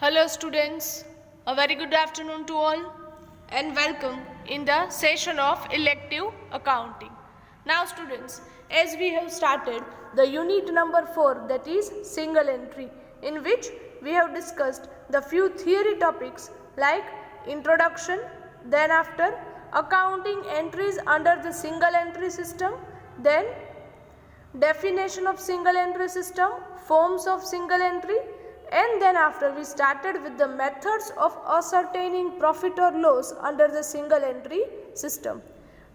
Hello students, a very good afternoon to all and welcome in the session of elective accounting. Now students, as we have started the unit number 4, that is single entry, in which we have discussed the few theory topics like introduction, then after accounting entries under the single entry system, then definition of single entry system, forms of single entry, and then after we started with the methods of ascertaining profit or loss under the single entry system.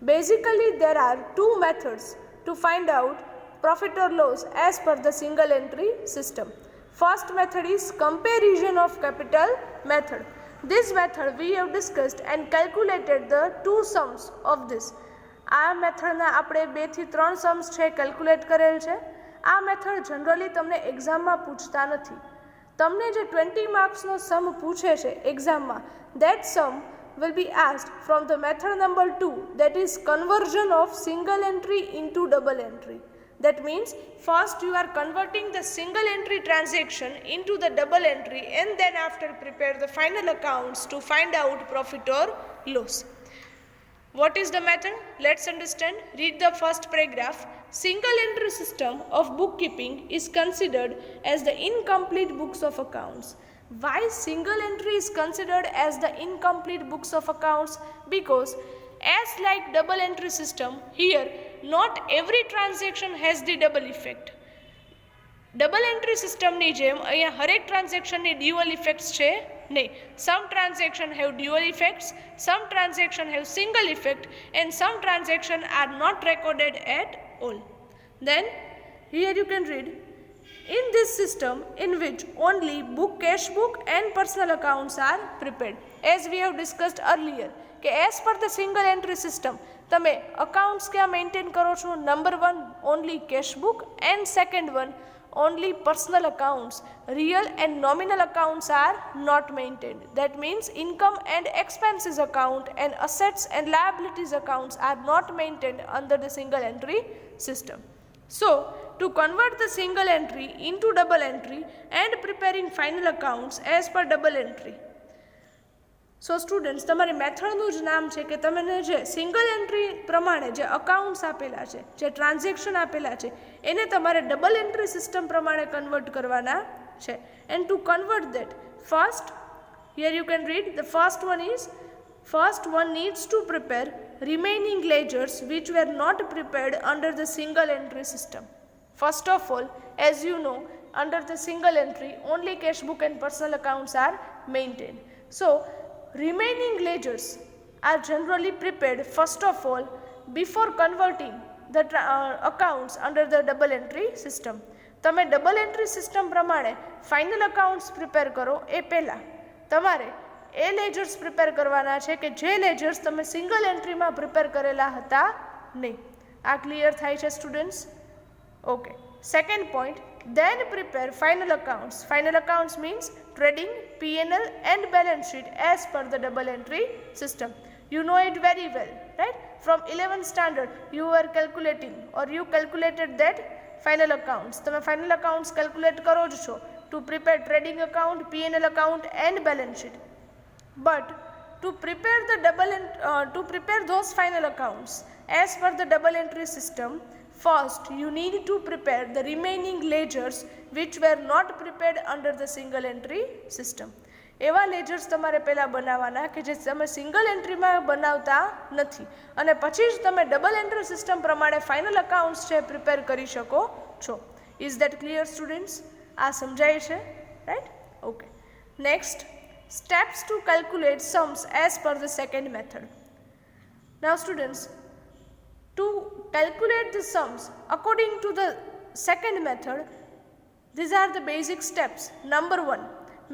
Basically there are two methods to find out profit or loss as per the single entry system. First method is comparison of capital method. This method we have discussed and calculated the two sums of this. આ મેથડના આપણે 2 થી 3 sums છે calculate કરેલ છે. આ method generally તમને એક્ઝામમાં પૂછતા નથી. તમને જે 20 માર્ક્સનો સમ પૂછે છે એક્ઝામમાં, that sum will be asked from the method number 2, that is conversion of single entry into double entry. That means first you are converting the single entry transaction into the double entry and then after prepare the final accounts to find out profit or loss. What is the method? Let's understand. Read the first paragraph. Single entry system of bookkeeping is considered as the incomplete books of accounts. Why single entry is considered as the incomplete books of accounts? Because as like double entry system, here not every transaction has the double effect. Double entry સિસ્ટમની જેમ અહીંયા હરેક ટ્રાન્ઝેક્શનની dual effects છે નહીં. Some transaction have dual effects, some transaction have single effect and some transaction are not recorded at all. Then here you can read, in this system in which only book, cash book and personal accounts are prepared. As we have discussed earlier, કે as per the single entry system તમે accounts ક્યાં maintain કરો છો? Number 1 only cash book and second one only personal accounts. Real and nominal accounts are not maintained. That means income and expenses account and assets and liabilities accounts are not maintained under the single entry system. So to convert the single entry into double entry and preparing final accounts as per double entry. So students, તમારી મેથડનું જ નામ છે કે તમને જે single entry પ્રમાણે જે accounts આપેલા છે, જે ટ્રાન્ઝેક્શન આપેલા છે, એને તમારે ડબલ એન્ટ્રી સિસ્ટમ પ્રમાણે કન્વર્ટ કરવાના છે. And two convert that, first here you can read the first one is, first one needs to prepare remaining ledgers which were not prepared under the single entry system. First of all, as you know, under the single entry only cash book and personal accounts are maintained. So remaining ledgers are generally prepared first of all before converting the accounts under the double entry system. તમે double entry system પ્રમાણે final accounts prepare કરો એ પહેલાં તમારે એ ledgers prepare કરવાના છે કે જે લેજર્સ તમે સિંગલ એન્ટ્રીમાં પ્રિપેર કરેલા હતા નહીં. આ ક્લિયર થાય છે students? Okay. Second point, then prepare final accounts. Final accounts means trading, P&L and balance sheet as per the double entry system. You know it very well, right? From 11th standard you were calculating or you calculated that final accounts. તમે final accounts calculate કરો જ છો to prepare trading account, P&L account and balance sheet. But to prepare those final accounts as per the double entry system, first you need to prepare the remaining ledgers which were not prepared under the single entry system. એવા લેજર્સ તમારે પહેલાં બનાવવાના કે જે તમે single એન્ટ્રીમાં બનાવતા નથી અને પછી જ તમે ડબલ એન્ટ્રી સિસ્ટમ પ્રમાણે ફાઇનલ અકાઉન્ટ્સ છે પ્રિપેર કરી શકો છો. Is that clear students? આ સમજાય છે, right? Okay. Next, steps to calculate sums as per the second method. Now students, to calculate the sums according to the second method, these are the basic steps. Number 1,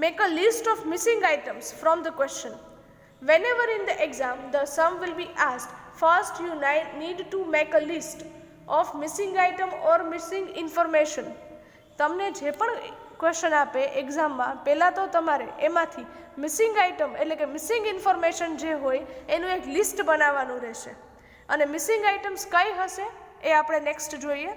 make a list of missing items from the question. Whenever in the exam the sum will be asked, first you need to make a list of missing item or missing information. તમને જે પણ question આપે એક્ઝામમાં પહેલાં તો તમારે એમાંથી missing item એટલે કે મિસિંગ ઇન્ફોર્મેશન જે હોય એનું એક લિસ્ટ બનાવવાનું રહેશે. અને મિસિંગ આઇટમ્સ કઈ હશે એ આપણે નેક્સ્ટ જોઈએ.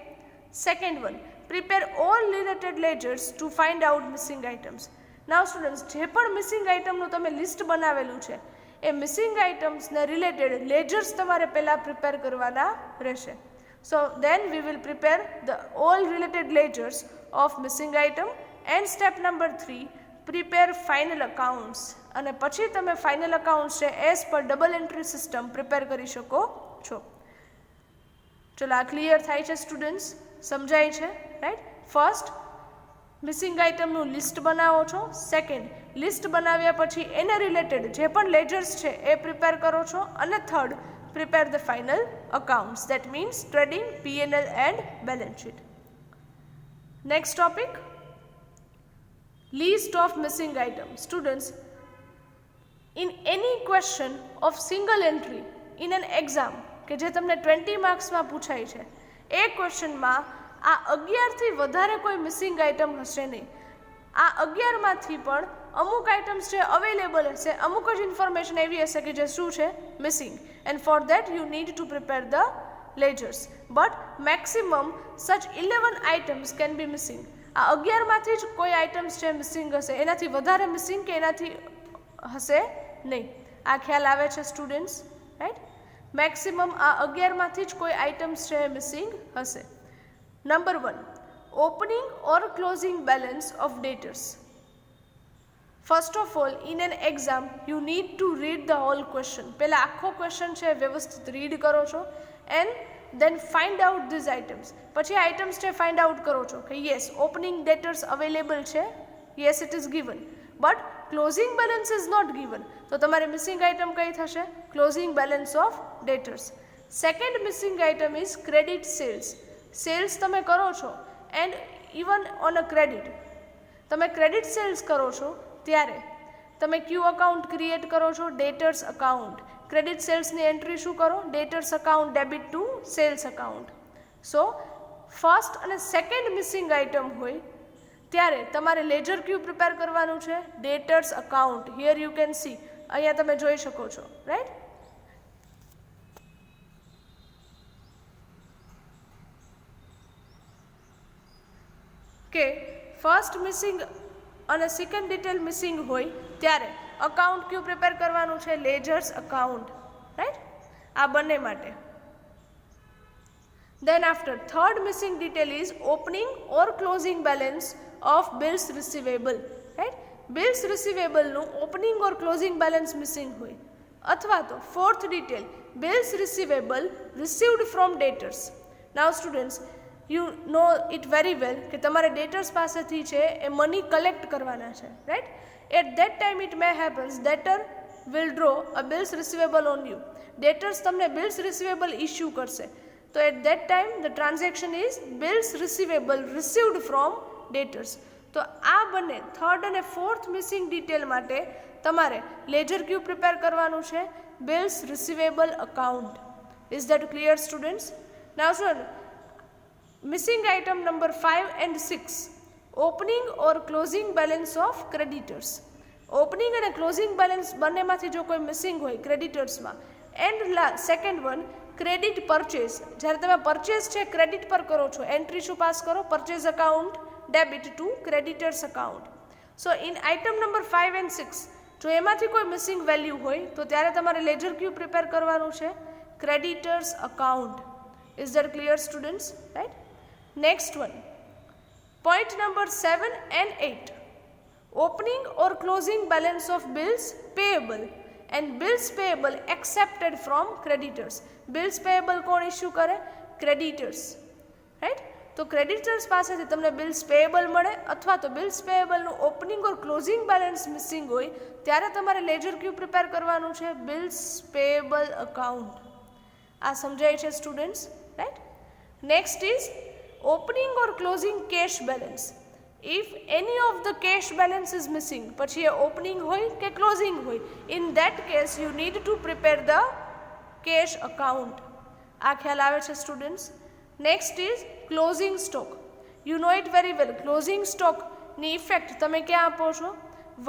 Second one, prepare all related ledgers to find out missing items. Now students, જે પણ મિસિંગ આઇટમનું તમે લિસ્ટ બનાવેલું છે એ મિસિંગ આઇટમ્સને રિલેટેડ લેજર્સ તમારે પહેલાં પ્રિપેર કરવાના રહેશે. So then we will prepare the all related ledgers of missing item and step number 3 prepare final accounts. અને પછી તમે ફાઇનલ અકાઉન્ટ્સ છે as per double entry system prepare કરી શકો છો. ચલો, આ ક્લિયર થાય છે સ્ટુડન્ટ્સ? સમજાય છે? રાઈટ. ફર્સ્ટ મિસિંગ આઇટમનું લિસ્ટ બનાવો છો. સેકન્ડ, લિસ્ટ બનાવ્યા પછી એને રિલેટેડ જે પણ લેજર્સ છે એ પ્રિપેર કરો છો. અને third, prepare the final accounts, that means trading, P&L and balance sheet. Next topic, list of missing items. Students, in any question of single entry in an exam કે જે તમને 20 માર્ક્સમાં પૂછાય છે, એ ક્વેશ્ચનમાં આ 11થી વધારે કોઈ મિસિંગ આઇટમ હશે નહીં. આ 11માંથી પણ અમુક આઇટમ્સ જે અવેલેબલ હશે, અમુક જ ઇન્ફોર્મેશન એવી હશે કે જે શું છે, missing. And for that you need to prepare the ledgers. But maximum such 11 items can be missing. આ 11માંથી જ કોઈ આઇટમ્સ છે મિસિંગ હશે, એનાથી વધારે મિસિંગ કે એનાથી હશે નહીં. આ ખ્યાલ આવે છે સ્ટુડન્ટ્સ? રાઈટ. મેક્સિમમ આ 11માંથી જ કોઈ આઇટમ્સ છે મિસિંગ હશે. Number 1, opening or closing balance of debtors. First of all, in an exam you need to read the whole question. પહેલાં આખો ક્વેશ્ચન છે વ્યવસ્થિત રીડ કરો છો and then find out these items. પછી આઇટમ્સ છે ફાઇન્ડ આઉટ કરો છો કે યસ, ઓપનિંગ ડેટર્સ અવેલેબલ છે, yes it is given, but closing balance is not given. તો તમારે મિસિંગ આઇટમ કઈ થશે? Closing balance of debtors. Second missing item is credit sales. Sales તમે કરો છો and even on a credit, તમે credit sales કરો છો ત્યારે તમે ક્યુ અકાઉન્ટ ક્રિએટ કરો છો, ડેટર્સ અકાઉન્ટ. ક્રેડિટ સેલ્સની એન્ટ્રી શું કરો? Debtors account debit to sales account. So first અને સેકન્ડ મિસિંગ આઇટમ હોય ત્યારે તમારે લેજર ક્યુ પ્રિપેર કરવાનું છે, debtors account. Here you can see, અહીંયા તમે જોઈ શકો છો, રાઈટ. કે ફર્સ્ટ મિસિંગ અને સેકન્ડ ડિટેલ મિસિંગ હોય ત્યારે અકાઉન્ટ ક્યુ પ્રિપેર કરવાનું છે, લેજર્સ અકાઉન્ટ, રાઈટ. આ બંને માટે. Then after, third missing detail is opening or closing balance of bills receivable, right. Bills રિસીવેબલનું opening or closing balance missing હોય. અથવા તો fourth detail, bills receivable received from debtors. Now students, you know it very well કે તમારે ડેટર્સ પાસેથી છે એ money collect કરવાના છે, right. At that time it may happens debtor will draw a bills receivable on you. Debtors તમને bills receivable issue કરશે. તો at that time the transaction is bills receivable received from debtors. તો આ બંને third અને fourth missing detail માટે તમારે ledger ક્યુ પ્રિપેર કરવાનું છે, bills receivable account. Is that clear students? Now sir, missing item number 5 and 6. Opening or closing balance of creditors. Opening અને ક્લોઝિંગ બેલેન્સ બંનેમાંથી જો કોઈ મિસિંગ હોય ક્રેડિટર્સમાં. And second one, credit purchase. જ્યારે તમે પરચેઝ છે ક્રેડિટ પર કરો છો, એન્ટ્રી શું પાસ કરો? Purchase account debit to creditors account. So in item number 5 and 6 જો એમાંથી કોઈ મિસિંગ વેલ્યુ હોય તો ત્યારે તમારે લેજર ક્યુ પ્રિપેર કરવાનું છે, creditors account. Is that clear students? Right. Next one, point number 7 and 8, opening or closing balance of bills payable and bills payable accepted from creditors. Bills payable કોણ issue કરે? Creditors, right. તો creditors પાસેથી તમને bills payable મળે અથવા તો bills પેએબલનું opening or closing balance missing હોય ત્યારે તમારે લેજર ક્યુ પ્રિપેર કરવાનું છે, બિલ્સ પેએબલ અકાઉન્ટ. આ સમજાય છે students? Right. Next is opening or closing cash balance. If any of the cash balance is missing, પછી એ opening હોય કે closing હોય, in that case you need to prepare the cash account. આ ખ્યાલ આવે છે students? Next is closing stock. You know it very well. Closing સ્ટોકની effect તમે ક્યાં આપો છો?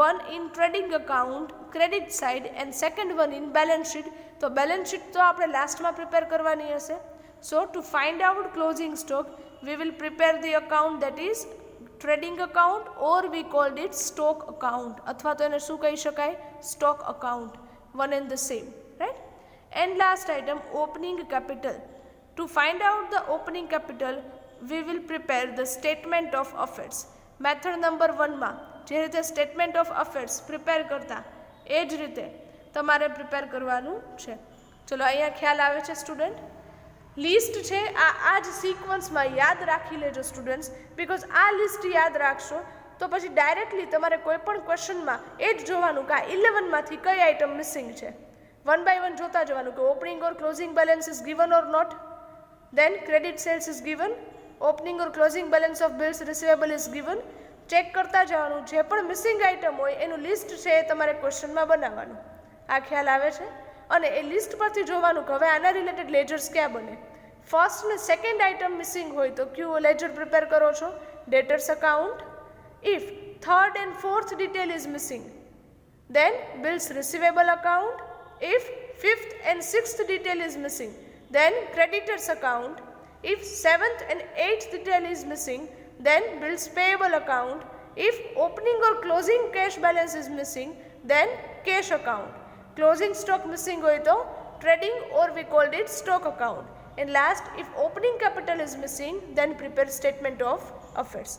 One in trading account credit side and second one in balance sheet. તો બેલેન્સ શીટ તો આપણે લાસ્ટમાં પ્રિપેર કરવાની હશે. So to find out closing stock, we will prepare the account that is trading account or we called it stock account, અથવા તો એને શું કહી શકાય, stock account, one and the same, right. And last item, opening capital. To find out the opening capital we will prepare the statement of affairs. Method number 1માં જે રીતે statement of affairs prepare કરતા એ જ રીતે તમારે prepare કરવાનું છે. ચલો અહીંયા ખ્યાલ આવે છે સ્ટુડન્ટ. લિસ્ટ છે આ જ સિક્વન્સમાં યાદ રાખી લેજો સ્ટુડન્ટ્સ, બિકોઝ આ લિસ્ટ યાદ રાખશો તો પછી ડાયરેક્ટલી તમારે કોઈ પણ ક્વેશ્ચનમાં એ જ જોવાનું કે આ 11માંથી કઈ આઇટમ મિસિંગ છે. વન બાય વન જોતા જવાનું કે opening or closing balance is given or not, then credit sales is given, opening or closing balance of bills receivable is given. Check કરતા જવાનું, જે પણ મિસિંગ આઇટમ હોય એનું લિસ્ટ છે એ તમારે ક્વેશ્ચનમાં બનાવવાનું. આ ખ્યાલ આવે છે. અને એ લિસ્ટ પરથી જોવાનું કે હવે આના રિલેટેડ લેજર્સ ક્યાં બને. ફર્સ્ટ ને સેકન્ડ આઇટમ મિસિંગ હોય તો ક્યુ લેજર પ્રિપેર કરો છો, debtors account. If third and fourth detail is missing, then bills receivable account. If fifth and sixth detail is missing, then creditors account. If seventh and eighth detail is missing, then bills payable account. If opening or closing cash balance is missing, then cash account. Closing stock missing hoy to trading, or we called it stock account. And last, if opening capital is missing, then prepare statement of affairs.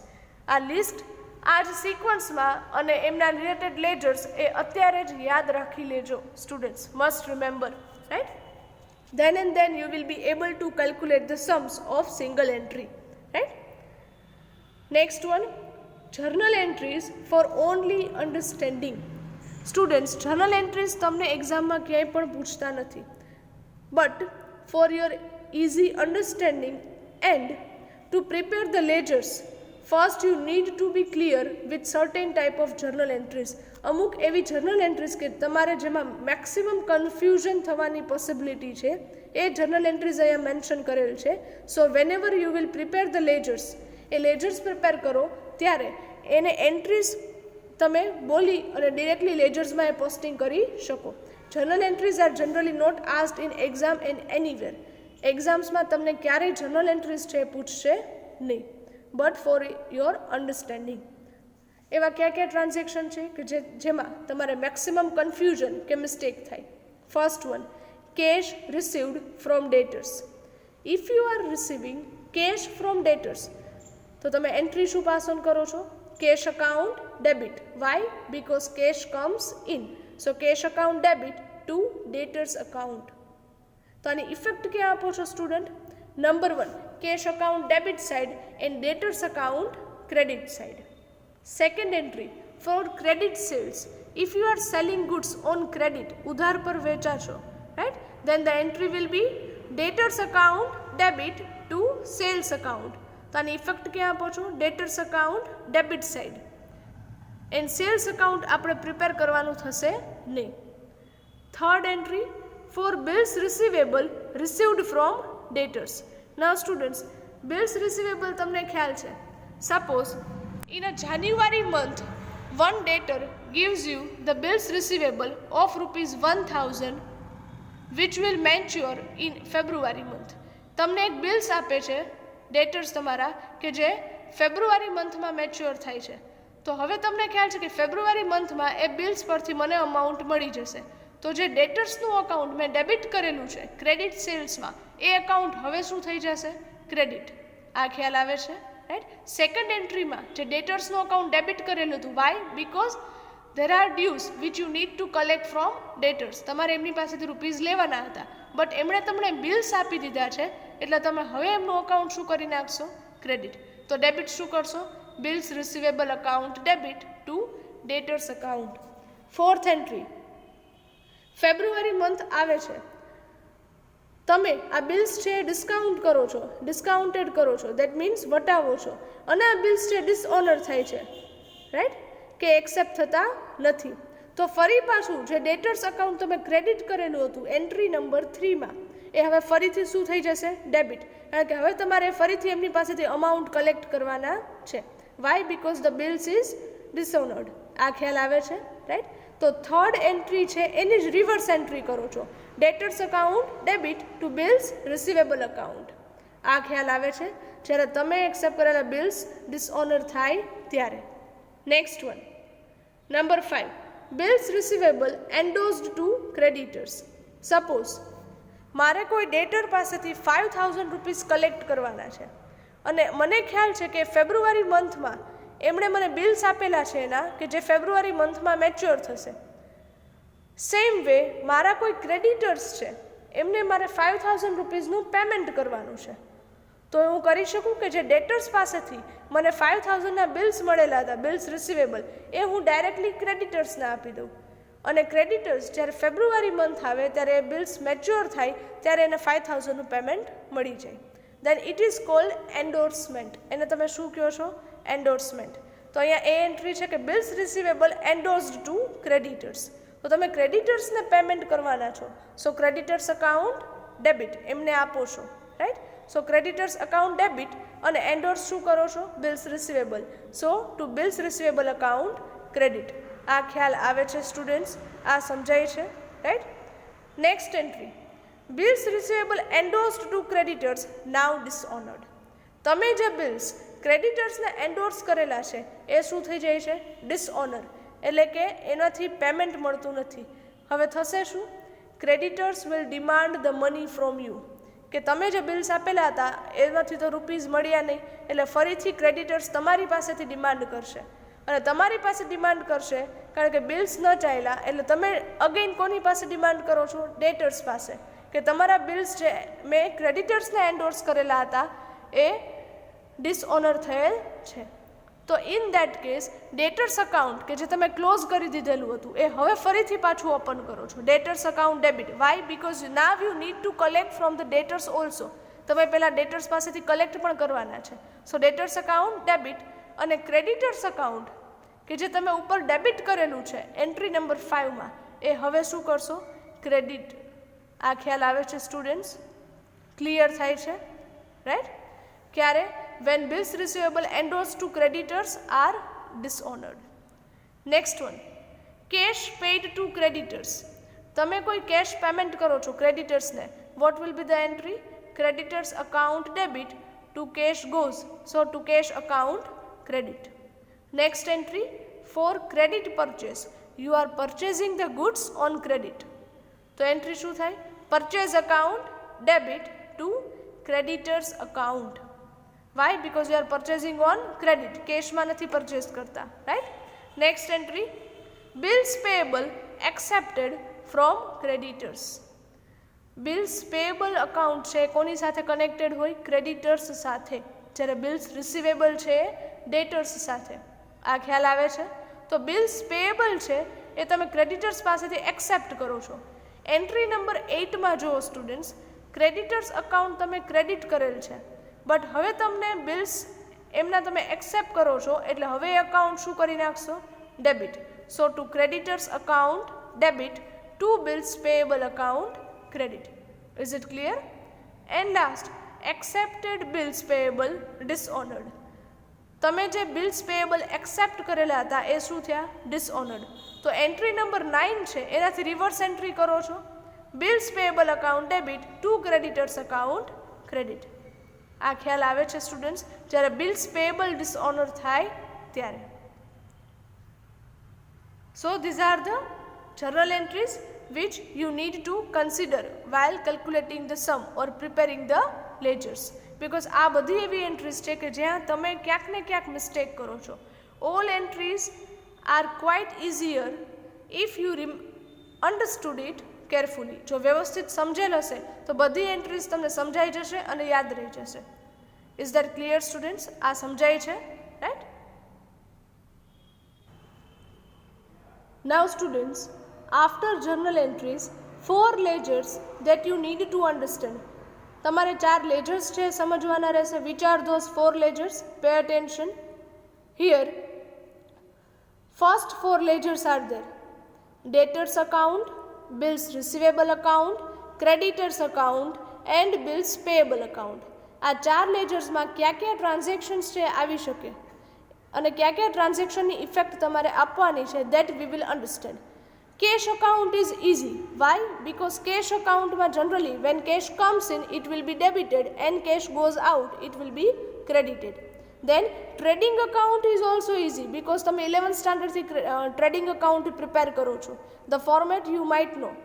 આ list આ જ સિક્વન્સમાં અને એમના related લેજર્સ એ અત્યારે જ યાદ રાખી લેજો students, must remember, right. then and then you will be able to calculate the sums of single entry, right. Next one, journal entries for only understanding. Students, journal entries તમને એક્ઝામમાં ક્યાંય પણ પૂછતા નથી, but for your easy understanding and to prepare the ledgers, first you need to be clear with certain type of journal entries. અમુક એવી journal entries કે તમારે જેમાં મેક્સિમમ કન્ફ્યુઝન થવાની પોસિબિલિટી છે એ જર્નલ એન્ટ્રીઝ અહીંયા મેન્શન કરેલ છે. So whenever you will prepare the ledgers, એ લેજર્સ પ્રિપેર કરો ત્યારે એને એન્ટ્રીઝ તમે બોલી અને ડિરેક્ટલી લેજર્સમાં એ પોસ્ટિંગ કરી શકો. Journal entries are generally not asked in exam and anywhere. એક્ઝામ્સમાં તમને ક્યારેય જર્નલ એન્ટ્રીઝ છે પૂછશે નહીં, બટ ફોર યોર અન્ડરસ્ટેન્ડિંગ. એવા કયા કયા ટ્રાન્ઝેક્શન છે કે જેમાં તમારે મેક્સિમમ કન્ફ્યુઝન કે મિસ્ટેક થાય. First one, cash received from debtors. If you are receiving cash from debtors તો તમે એન્ટ્રી શું પાસ ઓન કરો છો? Cash account debit. Why? Because cash comes in. So cash account debit to debtors account. તો આની effect ક્યાં આપો છો student? Number 1, cash account debit side and debtors account credit side. Second entry, for credit sales. If you are selling goods on credit, ઉધાર પર વેચા છો, right? Then the entry will be debtors account debit to sales account. તો આની effect ક્યાં આપો છો? debtors account debit side. and sales account આપણે prepare કરવાનું થશે નહીં. Third entry, for bills receivable received from debtors. Now students, bills receivable તમને ખ્યાલ છે. Suppose in a January month, one debtor gives you the bills receivable of ₹1,000 which will mature in February month. તમને એક bills આપે છે ડેટર્સ તમારા કે જે ફેબ્રુઆરી મંથમાં મેચ્યોર થાય છે. તો હવે તમને ખ્યાલ છે કે ફેબ્રુઆરી મંથમાં એ બિલ્સ પરથી મને અમાઉન્ટ મળી જશે. તો જે ડેટર્સનું અકાઉન્ટ મેં ડેબિટ કરેલું છે ક્રેડિટ સેલ્સમાં, એ અકાઉન્ટ હવે શું થઈ જશે? ક્રેડિટ. આ ખ્યાલ આવે છે, રાઈટ. સેકન્ડ એન્ટ્રીમાં જે ડેટર્સનું અકાઉન્ટ ડેબિટ કરેલું હતું, why? Because there are dues which you need to collect from debtors. તમારે એમની પાસેથી રૂપીઝ લેવાના હતા, બટ એમણે તમને બિલ્સ આપી દીધા છે, એટલે તમે હવે એમનું અકાઉન્ટ શું કરી નાખશો? ક્રેડિટ. તો ડેબિટ શું કરશો? Bills receivable account debit to debtors account. Fourth entry, February month આવે છે, તમે આ બિલ્સ છે ડિસ્કાઉન્ટ કરો છો, ડિસ્કાઉન્ટેડ કરો છો, દેટ મીન્સ વટાવો છો, અને આ બિલ્સ છે ડિસઓનર થાય છે, રાઈટ, કે એક્સેપ્ટ થતા નથી. તો ફરી પાછું જે ડેટર્સ અકાઉન્ટ તમે ક્રેડિટ કરેલું હતું એન્ટ્રી નંબર 3માં, એ હવે ફરીથી શું થઈ જશે? ડેબિટ. કારણ કે હવે તમારે ફરીથી એમની પાસેથી અમાઉન્ટ કલેક્ટ કરવાના છે. Why? Because the bills is dishonoured. આ ખ્યાલ આવે છે, રાઈટ. તો થર્ડ એન્ટ્રી છે એની જ રિવર્સ એન્ટ્રી કરો છો, debtors account debit to bills receivable account. આ ખ્યાલ આવે છે. જ્યારે તમે એક્સેપ્ટ કરેલા બિલ્સ ડિસઓનર થાય ત્યારે. Next one, number 5, bills receivable endorsed to creditors. Suppose મારે કોઈ ડેટર પાસેથી 5000 રૂપીસ કલેક્ટ કરવાના છે અને મને ખ્યાલ છે કે ફેબ્રુઆરી મંથમાં એમણે મને બિલ્સ આપેલા છે એના કે જે ફેબ્રુઆરી મંથમાં મેચ્યોર થશે. સેમ વે મારા કોઈ ક્રેડિટર્સ છે, એમને મારે 5000 રૂપીસનું પેમેન્ટ કરવાનું છે. તો હું કરી શકું કે જે ડેટર્સ પાસેથી મને 5000ના બિલ્સ મળેલા હતા, બિલ્સ રિસીવેબલ, એ હું ડાયરેક્ટલી ક્રેડિટર્સને આપી દઉં અને ક્રેડિટર્સ જ્યારે ફેબ્રુઆરી મંથ આવે ત્યારે એ બિલ્સ મેચ્યોર થાય ત્યારે એને 5000નું પેમેન્ટ મળી જાય. Then it is called endorsement. એને તમે શું કહો છો? એન્ડોર્સમેન્ટ. તો અહીંયા એ એન્ટ્રી છે કે bills receivable endorsed to creditors. તો તમે ક્રેડિટર્સને પેમેન્ટ કરવાના છો, સો ક્રેડિટર્સ અકાઉન્ટ ડેબિટ એમને આપો છો, right? So creditors account debit અને એન્ડોર્સ શું કરો છો? Bills receivable. So to bills receivable account credit. આ ખ્યાલ આવે છે સ્ટુડન્ટ્સ? આ સમજાય છે, right? Next entry, bills receivable endorsed to creditors now dishonoured. તમે જે બિલ્સ ક્રેડિટર્સને એન્ડોર્સ કરેલા છે એ શું થઈ જાય છે? ડિસઓનર. એટલે કે એનાથી પેમેન્ટ મળતું નથી. હવે થશે શું? Creditors will demand the money from you. કે તમે જે બિલ્સ આપેલા હતા એમાંથી તો રૂપીઝ મળ્યા નહીં, એટલે ફરીથી ક્રેડિટર્સ તમારી પાસેથી ડિમાન્ડ કરશે અને તમારી પાસે ડિમાન્ડ કરશે કારણ કે બિલ્સ ન ચાલ્યા, એટલે તમે અગેન કોની પાસે ડિમાન્ડ કરો છો? ડેટર્સ પાસે, કે તમારા બિલ્સ જે મેં ક્રેડિટર્સને એન્ડોર્સ કરેલા હતા એ ડિસઓનર થયેલ છે. તો ઇન દેટ કેસ ડેટર્સ અકાઉન્ટ કે જે તમે ક્લોઝ કરી દીધેલું હતું એ હવે ફરીથી પાછું ઓપન કરો છો. Debtors account debit. Why? Because now you need to collect from the debtors also. તમે પહેલાં ડેટર્સ પાસેથી કલેક્ટ પણ કરવાના છે. સો ડેટર્સ અકાઉન્ટ ડેબિટ અને ક્રેડિટર્સ અકાઉન્ટ કે જે તમે ઉપર ડેબિટ કરેલું છે એન્ટ્રી નંબર 5માં, એ હવે શું કરશો? ક્રેડિટ. આ ખ્યાલ આવે છે સ્ટુડન્ટ્સ? ક્લિયર થાય છે, રાઈટ? ક્યારે? when bills receivable endorsed to creditors are dishonored. Next one, cash paid to creditors. તમે કોઈ કેશ પેમેન્ટ કરો છો ક્રેડિટર્સને, what will be the entry? Creditors account debit to cash goes, so to cash account credit. Next entry, for credit purchase you are purchasing the goods on credit. તો એન્ટ્રી શું થાય? purchase account debit to creditors account. Why? Because you are purchasing on credit. કેશમાં નથી purchase કરતા, right? Next entry, bills payable accepted from creditors. Bills payable account છે કોની સાથે કનેક્ટેડ હોય? ક્રેડિટર્સ સાથે. જ્યારે બિલ્સ રિસીવેબલ છે ડેટર્સ સાથે. આ ખ્યાલ આવે છે? તો બિલ્સ પેએબલ છે એ તમે ક્રેડિટર્સ પાસેથી એક્સેપ્ટ કરો છો. એન્ટ્રી નંબર 8માં જુઓ સ્ટુડન્ટ્સ, ક્રેડિટર્સ અકાઉન્ટ તમે ક્રેડિટ કરેલ છે, બટ હવે તમને બિલ્સ એમના તમે એક્સેપ્ટ કરો છો એટલે હવે એ અકાઉન્ટ શું કરી નાખશો? Debit. So to creditors account debit to bills payable account credit. Is it clear? And last, accepted bills payable dishonoured. તમે જે બિલ્સ પેએબલ એક્સેપ્ટ કરેલા હતા એ શું થયા? ડિસઓનર્ડ. તો એન્ટ્રી નંબર 9 છે એનાથી રિવર્સ એન્ટ્રી કરો છો. Bills payable account debit to creditors account credit. આ ખ્યાલ આવે છે સ્ટુડન્ટ્સ? જ્યારે બિલ્સ પેએબલ ડિસઓનર થાય ત્યારે. સો this are the journal entries which you need to consider while calculating the sum or preparing the ledgers. Because આ બધી એવી એન્ટ્રીઝ છે કે જ્યાં તમે ક્યાંક ને ક્યાંક મિસ્ટેક કરો છો. All entries are quite easier if you understood it carefully. જો વ્યવસ્થિત સમજેલ હશે તો બધી એન્ટ્રીઝ તમને સમજાઈ જશે અને યાદ રહી જશે. Is that clear students? આ સમજાય છે, right? Now students, after journal entries 4 ledgers that you need to understand. તમારે 4 ledgers છે સમજવાના રહેશે. which are those 4 ledgers? Pay attention. Here first 4 ledgers are there: debtors account, bills receivable account, creditors account and bills payable account. આ 4 લેજર્સમાં કયા કયા transactions છે આવી શકે અને કયા કયા ટ્રાન્ઝેક્શનની ઇફેક્ટ તમારે આપવાની છે, that we will understand. Cash account is easy. Why? Because cash અકાઉન્ટમાં generally when cash comes in it will be debited and cash goes out it will be credited. Then trading account is also easy because તમે 11th standard થી trading account prepare કરો છો. The format you might know.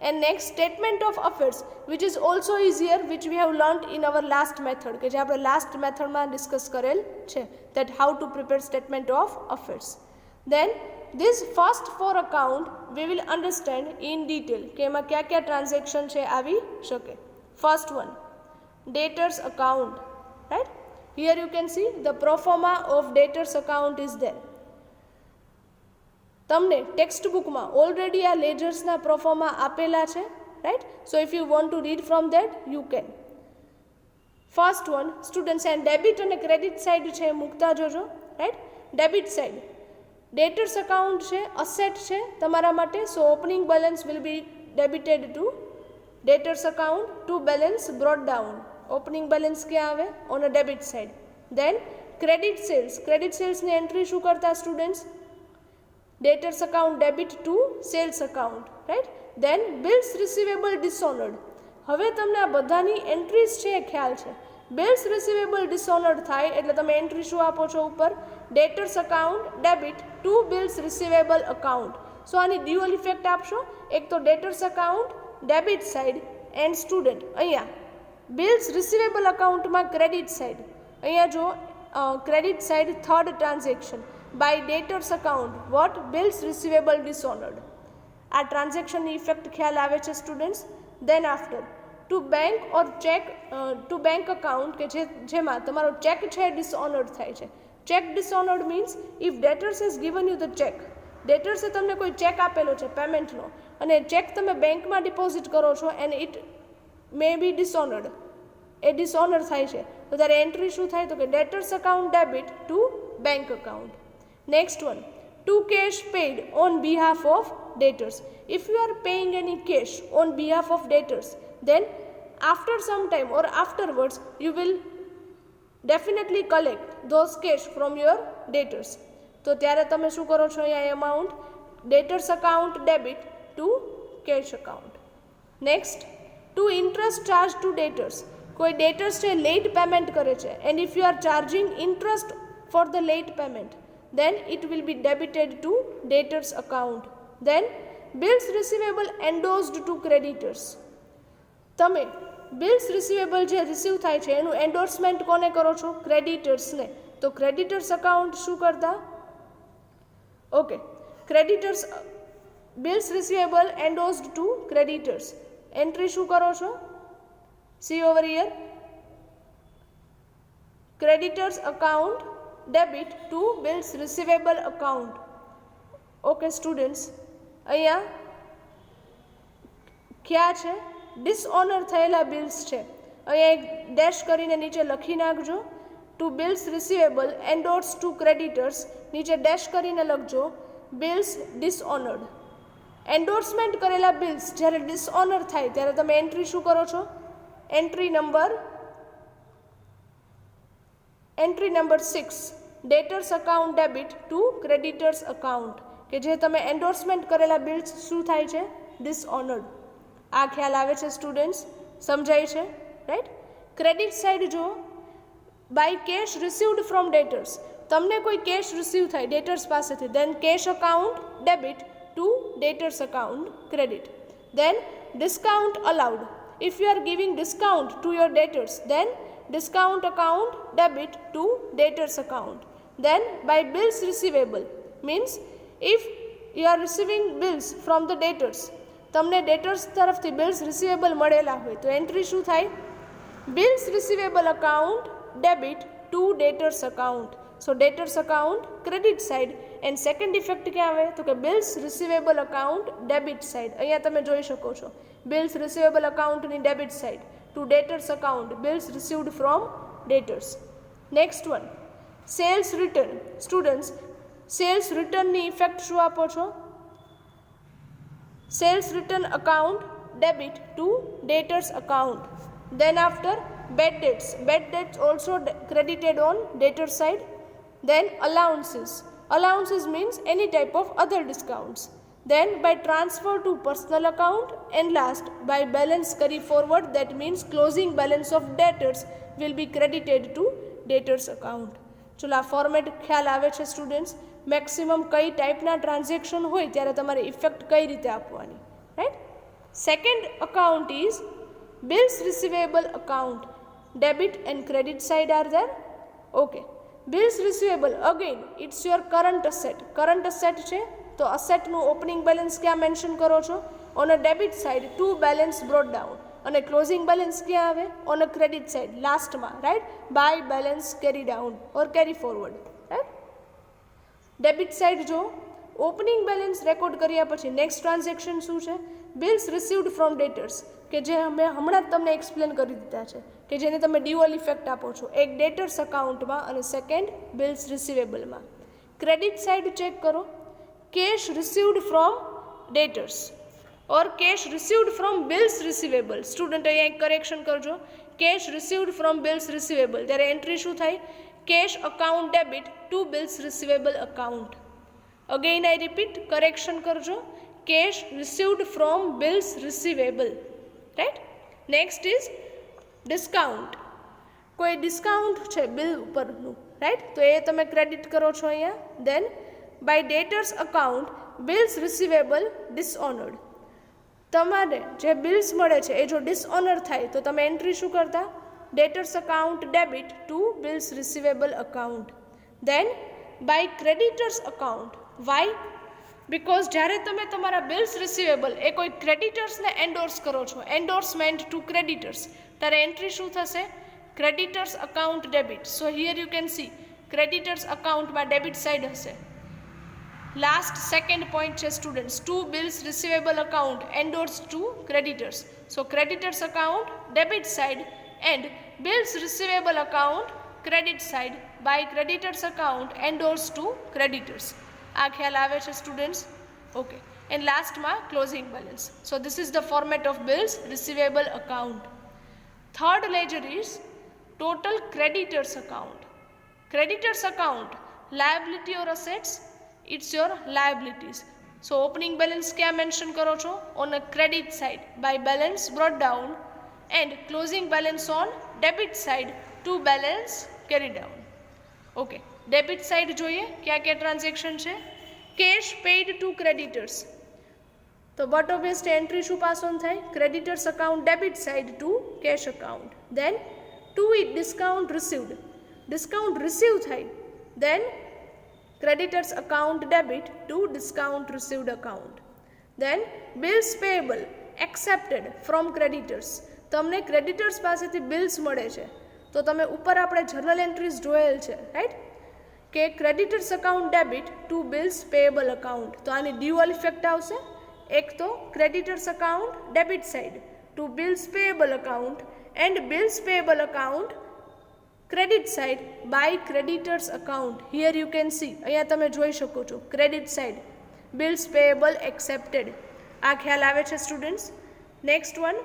And next, statement of affairs, which is also easier, which we have learnt in our last method, કે જે આપણે last method માં discuss કરેલ છે, that how to prepare statement of affairs. Then this first 4 account we will understand in detail કે એમાં કયા કયા transaction છે આવી શકે. First one, debtors account, right? Here you can see the pro forma of debtors account is there. તમને text બુકમાં already આ લેજર્સના પ્રોફોર્મા આપેલા છે, right? So if you want to read from that you can. First one students, and debit અને credit side છે મૂકતા જોજો, right? Debit side debtors account છે, અસેટ છે તમારા માટે, so opening balance will be debited to debtors account to balance brought down. Opening balance ક્યાં આવે? On a debit side. Then credit સેલ્સની એન્ટ્રી શું કરતા students? Debtors account debit to sales account, right? Then bills receivable dishonored. હવે તમને આ બધાની entries છે એ ખ્યાલ છે. બિલ્સ રિસીવેબલ ડિસઓનર્ડ થાય એટલે તમે એન્ટ્રી શું આપો છો ઉપર? Debtors account debit to bills receivable account. So આની ડ્યુઅલ ઇફેક્ટ આપશો, એક તો debtors account debit side and student. અહીંયા બિલ્સ રિસીવેબલ અકાઉન્ટમાં ક્રેડિટ સાઇડ, અહીંયા જો credit side third transaction by debtors account what? bills receivable dishonored. આ ટ્રાન્ઝેક્શનની effect ખ્યાલ આવે છે students. Then after to bank or cheque to bank account કે જેમાં તમારો ચેક છે ડિસઓનર્ડ થાય છે. Cheque dishonoured means if debtors has given you the cheque, ડેટર્સે તમને કોઈ ચેક આપેલો છે પેમેન્ટનો અને ચેક તમે બેંકમાં ડિપોઝિટ કરો છો એન્ડ ઇટ મે બી ડિસઓનર્ડ, એ ડિસઓનર થાય છે, તો ત્યારે એન્ટ્રી શું થાય? તો કે ડેટર્સ account debit two bank account. Next one, to cash paid on behalf of debtors. If you are paying any cash on behalf of debtors, then after some time or afterwards you will definitely collect those cash from your debtors. તો ત્યારે તમે શું કરો છો? અહીંયા amount debtors account debit to cash account. Next, to interest charged to debtors. કોઈ debtors છે late payment કરે છે and if you are charging interest for the late payment, then it will be debited to debtors account. Then bills receivable endorsed to creditors. તમે bills receivable જે receive થાય છે એનું endorsement કોને કરો છો? ક્રેડિટર્સને. તો ક્રેડિટર્સ અકાઉન્ટ શું કરતા? Okay, creditors bills receivable endorsed to creditors. Entry શું કરો છો? C over here, creditors account debit to bills receivable account. Okay students, અહીંયા ક્યાં છે? ડિસઓનર થયેલા બિલ્સ છે, અહીંયા એક ડેશ કરીને નીચે લખી નાખજો. To bills receivable endorse to creditors, નીચે ડેશ કરીને લખજો બિલ્સ ડિસઓનર્ડ. એન્ડોર્સમેન્ટ કરેલા બિલ્સ જ્યારે ડિસઓનર થાય ત્યારે તમે એન્ટ્રી શું કરો છો? Entry number 6, debtors account debit to creditors account, કે જે તમે એન્ડોર્સમેન્ટ કરેલા બિલ્સ શું થાય છે? ડિસઓનર્ડ. આ ખ્યાલ આવે છે સ્ટુડન્ટ્સ? સમજાય છે? રાઈટ? ક્રેડિટ સાઇડ જો by cash received from debtors, તમને કોઈ કેશ રિસીવ થાય ડેટર્સ પાસેથી, then cash account debit to debtors account credit. Then discount allowed, if you are giving discount to your debtors, then discount account debit to debtors account. Then by bills receivable means if you are receiving bills from the debtors, તમને ડેટર્સ તરફથી bills receivable મળેલા હોય તો એન્ટ્રી શું થાય? Bills receivable account debit to debtors account. So debtors account credit side and second effect ક્યાં આવે? તો કે bills receivable account debit side. અહીંયા તમે જોઈ શકો છો બિલ્સ રિસીવેબલ અકાઉન્ટની debit side to debtors account, bills received from debtors. Next one, sales return. Students, sales return ની ઇફેક્ટ શું આપો છો? sales return account debit to debtors account. Then after bad debts also credited on debtor side. Then allowances means any type of other discounts. Then by transfer to personal account, and last by balance carry forward, that means closing balance of debtors will be credited to ડેટર્સ account. ચલો આ format ખ્યાલ આવે છે students? Maximum કઈ ટાઈપના transaction હોય ત્યારે તમારે ઇફેક્ટ કઈ રીતે આપવાની, right? Second account is bills receivable account. Debit and credit side are there. Okay, bills receivable again it's your current asset. Current asset છે તો અસેટનું ઓપનિંગ બેલેન્સ ક્યાં મેન્શન કરો છો? On a debit side to balance brought down. અને closing balance ક્યાં આવે? On a credit side લાસ્ટમાં, right? By balance carry down or carry forward, right? Debit side જો ઓપનિંગ બેલેન્સ રેકોર્ડ કર્યા પછી નેક્સ્ટ ટ્રાન્ઝેક્શન શું છે? બિલ્સ રિસીવ્ડ ફ્રોમ ડેટર્સ, કે જે અમે હમણાં જ તમને એક્સપ્લેન કરી દીધા છે, કે જેને તમે ડ્યુઅલ ઇફેક્ટ આપો છો, એક ડેટર્સ અકાઉન્ટમાં અને સેકન્ડ બિલ્સ રિસીવેબલમાં. ક્રેડિટ સાઇડ ચેક કરો, cash received from debtors or cash received from bills receivable. Student અહીંયા એક કરેક્શન કરજો, cash received from bills receivable, ત્યારે એન્ટ્રી શું થાય? Cash account debit to bills receivable account. Again I repeat, correction કરજો, cash received from bills receivable, right? Next is discount. કોઈ discount છે bill ઉપરનું, રાઈટ? તો એ તમે ક્રેડિટ કરો છો અહીંયા. દેન by debtors account bills receivable dishonoured. તમારે જે બિલ્સ મળે છે એ જો ડિસઓનર થાય તો તમે એન્ટ્રી શું કરતા? Debtors account debit to bills receivable account. Then by creditors account. Why? Because જ્યારે તમે તમારા બિલ્સ રિસીવેબલ એ કોઈ ક્રેડિટર્સને એન્ડોર્સ કરો છો, એન્ડોર્સમેન્ટ ટુ ક્રેડિટર્સ, ત્યારે એન્ટ્રી શું થશે? Creditors account debit. So here you can see creditors અકાઉન્ટમાં ડેબિટ સાઇડ હશે. લાસ્ટ સેકન્ડ પોઈન્ટ છે students, to bills receivable account endorse to creditors. So creditors account debit side and bills receivable account credit side by creditors account endorse to creditors. આ ખ્યાલ આવે છે students? Okay. And લાસ્ટમાં closing balance. So this is the format of bills receivable account. Third ledger is total creditors account. Creditors account liability or assets? It's your liabilities. So opening balance ક્યાં mention કરો છો? On a credit side by balance brought down and closing balance on debit side to balance carry down. Okay, debit side જોઈએ ક્યાં ક્યાં transaction છે? Cash paid to creditors. તો but obviously entry શું pass on થાય? Creditors account debit side to cash account. Then two it discount received. Discount receive થાય, then creditors account debit to discount received account. Then bills payable accepted from creditors. તમને creditors પાસેથી bills મળે છે તો તમે ઉપર આપણે જર્નલ એન્ટ્રીઝ જોયેલ છે, રાઈટ? કે creditors account debit to bills payable account. તો આની ડ્યુઅલ ઇફેક્ટ આવશે. એક તો creditors account debit side to bills payable account and bills payable account credit side by creditors account. Here you can see, અહીંયા તમે જોઈ શકો છો credit side bills payable accepted. આ ખ્યાલ આવે છે students? Next one,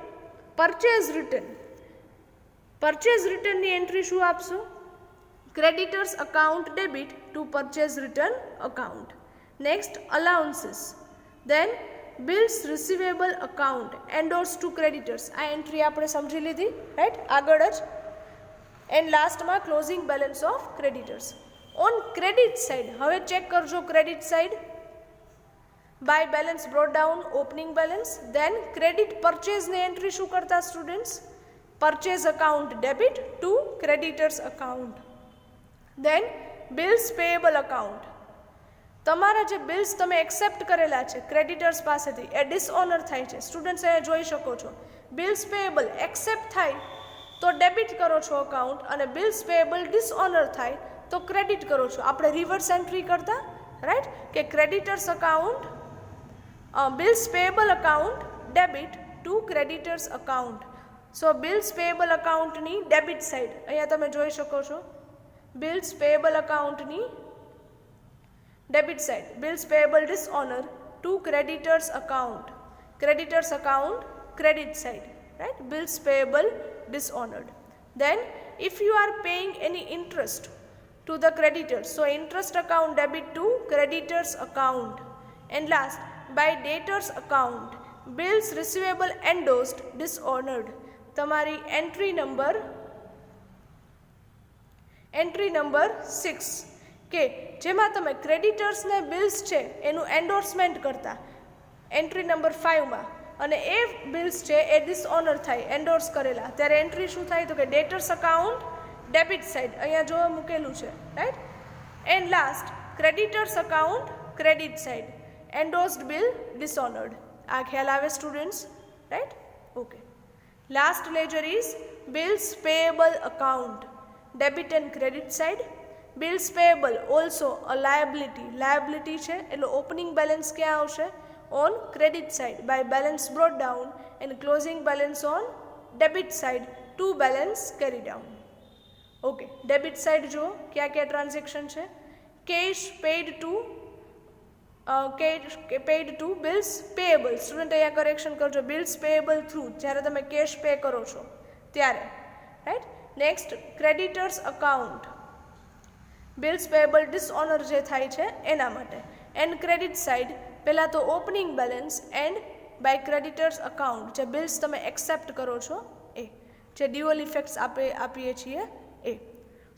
purchase return. Purchase રિટર્નની એન્ટ્રી શું આપશો? Creditors account debit to purchase return account. Next allowances. Then bills receivable account endorse to creditors. આ એન્ટ્રી આપણે સમજી લીધી, રાઈટ? આગળ જ. એન્ડ લાસ્ટમાં closing balance of creditors. On credit side હવે ચેક કરજો credit side by balance brought down opening balance. Then credit પરચેઝની એન્ટ્રી શું કરતા students? Purchase account debit to creditors account. Then bills payable account. તમારા જે bills તમે accept કરેલા છે ક્રેડિટર્સ પાસેથી એ ડિસઓનર થાય છે. સ્ટુડન્ટ્સ અહીંયા જોઈ શકો છો બિલ્સ પેએબલ એક્સેપ્ટ થાય તો ડેબિટ કરો છો અકાઉન્ટ અને બિલ્સ પેએબલ ડિસઓનર થાય તો ક્રેડિટ કરો છો. આપણે રિવર્સ એન્ટ્રી કરતા, રાઈટ? કે creditors account bills payable account debit to creditors account. So bills payable અકાઉન્ટની ડેબિટ સાઇડ અહીંયા તમે જોઈ શકો છો બિલ્સ પેએબલ અકાઉન્ટની debit side bills payable dishonour to creditors account. Creditors account credit side, right? Bills payable dishonored. Then if you are paying any interest to the creditors, so interest account debit to creditors account. And last, by debtors account, bills receivable endorsed dishonored. તમારી entry number entry number 6 કે જેમાં તમે ક્રેડિટર્સને bills છે એનું endorsement કરતા entry number 5માં અને એ bills છે એ ડિસઓનર થાય એન્ડોર્સ કરેલા ત્યારે એન્ટ્રી શું થાય તો કે ડેટર્સ અકાઉન્ટ ડેબિટ સાઇડ અહીંયા જો મૂકેલું છે right and last creditors account credit side endorsed bill dishonoured આ ખ્યાલ આવે students right okay last ledger is bills payable account debit and credit side bills payable also a liability છે એટલે opening balance ક્યાં આવશે on credit side by balance brought down and closing balance on debit side to balance carry down. Okay, debit side જો क्या क्या transaction છે cash paid to bills payable student અહીંયા correction કરજો bills payable through જ્યારે તમે cash pay કરો છો ત્યારે right next creditors account bills payable dishonor જે થાય છે એના માટે એન્ડ ક્રેડિટ સાઇડ પહેલાં તો opening balance and by creditors account જે બિલ્સ તમે એક્સેપ્ટ કરો છો એ જે ડ્યુઅલ ઇફેક્ટ્સ આપીએ છીએ એ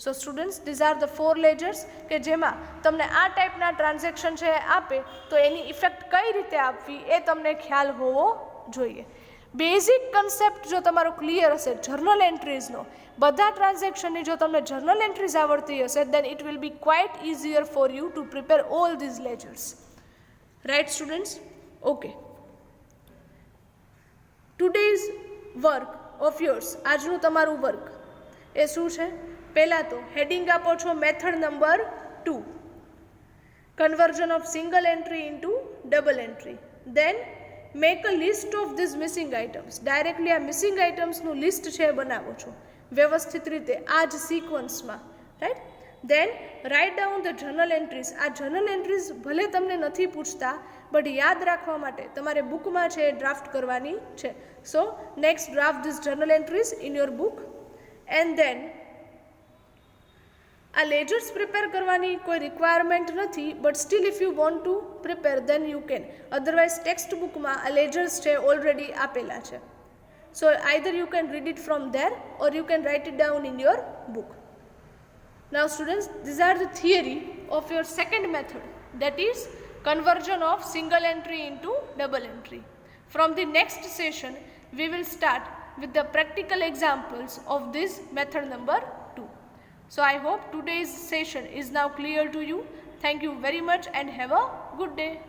so students these are the 4 ledgers કે જેમાં તમને આ ટાઈપના ટ્રાન્ઝેક્શન છે આપે તો એની ઇફેક્ટ કઈ રીતે આપવી એ તમને ખ્યાલ હોવો જોઈએ બેઝિક કન્સેપ્ટ જો તમારો ક્લિયર હશે જર્નલ એન્ટ્રીઝનો બધા ટ્રાન્ઝેક્શનની જો તમને જર્નલ એન્ટ્રીઝ આવડતી હશે then it will be quite easier for you to prepare all these ledgers right students okay today's work of yours આજનું તમારું વર્ક એ શું છે પહેલાં તો હેડિંગ આપો છો method number 2 conversion of single entry into double entry then make a list of these missing items directly આ missing આઇટમ્સનું લિસ્ટ છે એ બનાવો છો વ્યવસ્થિત રીતે આ જ સિક્વન્સમાં right then write down the journal entries આ જર્નલ એન્ટ્રીઝ ભલે તમને નથી પૂછતા બટ યાદ રાખવા માટે તમારે બુકમાં છે એ ડ્રાફ્ટ કરવાની છે so next draft this journal entries in your book and then આ લેજર્સ પ્રિપેર કરવાની કોઈ રિક્વાયરમેન્ટ નથી but still if you want to prepare then you can otherwise text બુકમાં આ લેજર્સ છે ઓલરેડી આપેલા છે so either you can read it from there or you can write it down in your book. Now students, these are the theory of your second method, that is conversion of single entry into double entry. From the next session, we will start with the practical examples of this method number 2. So I hope today's session is now clear to you. Thank you very much and have a good day.